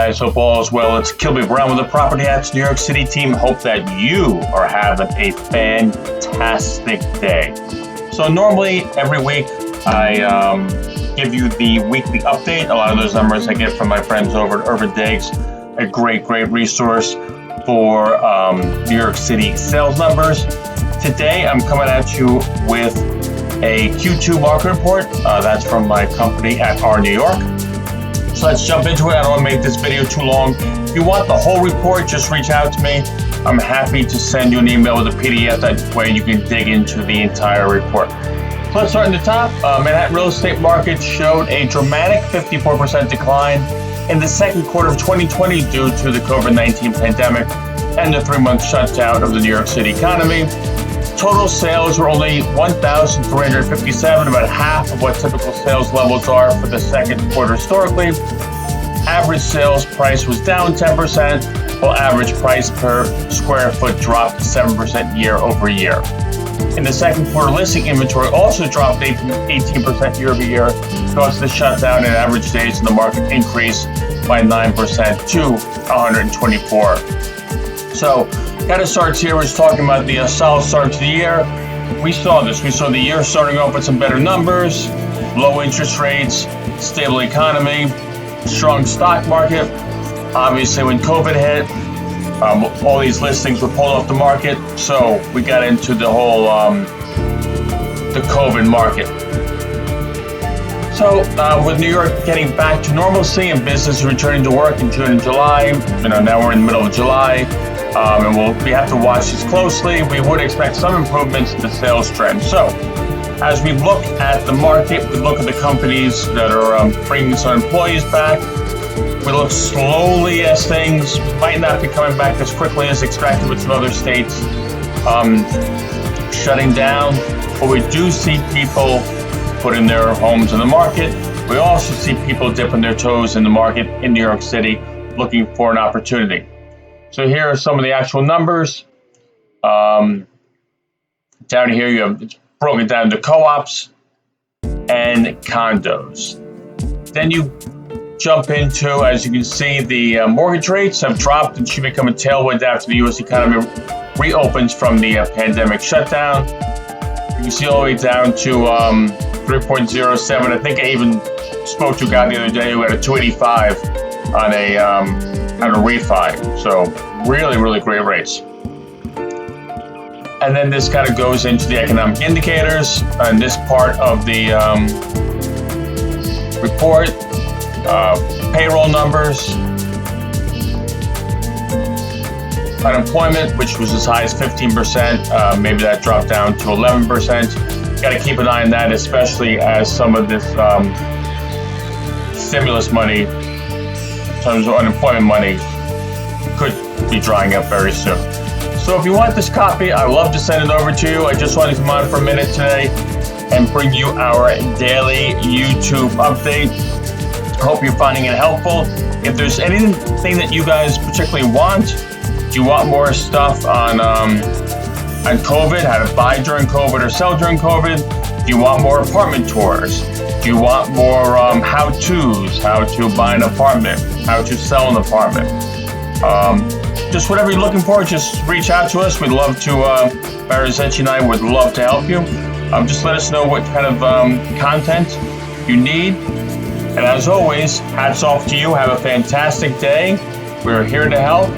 guys? Hope all is well. It's Kilby Browne with the Property Hats New York City team. Hope that you are having a fantastic day. So normally every week I give you the weekly update. A lot of those numbers I get from my friends over at Urban Digs, a great resource for New York City sales numbers. Today I'm coming at you with a Q2 market report. That's from my company at R New York. So let's jump into it. I don't want to make this video too long. If you want the whole report, just reach out to me. I'm happy to send you an email with a PDF. That way you can dig into the entire report. So let's start in the top. Manhattan real estate market showed a dramatic 54% decline in the second quarter of 2020 due to the COVID-19 pandemic and the 3-month shutdown of the New York City economy. Total sales were only 1,357, about half of what typical sales levels are for the second quarter historically. Average sales price was down 10%, while average price per square foot dropped 7% year over year. In the second quarter, listing inventory also dropped 18% year over year because of the shutdown, and average days in the market increased by 9% to 124. So, kind of starts here. We're just talking about the solid start to the year. We saw this. We saw the year starting off with some better numbers, low interest rates, stable economy, strong stock market. Obviously, when COVID hit, all these listings were pulled off the market. So we got into the whole the COVID market. So with New York getting back to normalcy and business returning to work in June and July, now we're in the middle of July. And we have to watch this closely. We would expect some improvements in the sales trend. So, as we look at the market, we look at the companies that are bringing some employees back. We look slowly as things might not be coming back as quickly as expected with some other states shutting down. But we do see people putting their homes in the market. We also see people dipping their toes in the market in New York City looking for an opportunity. So here are some of the actual numbers. Down here you have it's broken down to co-ops and condos. Then you jump into, as you can see, the mortgage rates have dropped and should become a tailwind after the U.S. economy reopens from the pandemic shutdown. You can see all the way down to 3.07. I think I even spoke to a guy the other day who had a 285 on a refi. So really great rates. And then this kind of goes into the economic indicators and this part of the report. Payroll numbers, unemployment, which was as high as 15%, maybe that dropped down to 11%. Got to keep an eye on that, especially as some of this stimulus money, in terms of unemployment money, could be drying up very soon. So if you want this copy, I'd love to send it over to you. I just wanted to come on for a minute today and bring you our daily YouTube update. Hope you're finding it helpful. If there's anything that you guys particularly want, do you want more stuff on COVID, how to buy during COVID or sell during COVID? Do you want more apartment tours? Do you want more how-tos, how to buy an apartment, how to sell an apartment? Just whatever you're looking for, just reach out to us. We'd love to, Barry Zenchi and I would love to help you. Just let us know what kind of content you need. And as always, hats off to you. Have a fantastic day. We're here to help.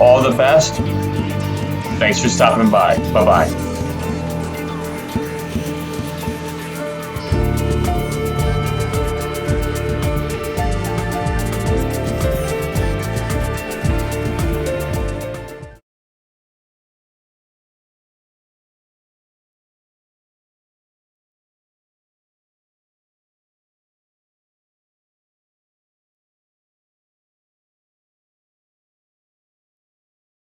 All the best. Thanks for stopping by. Bye-bye.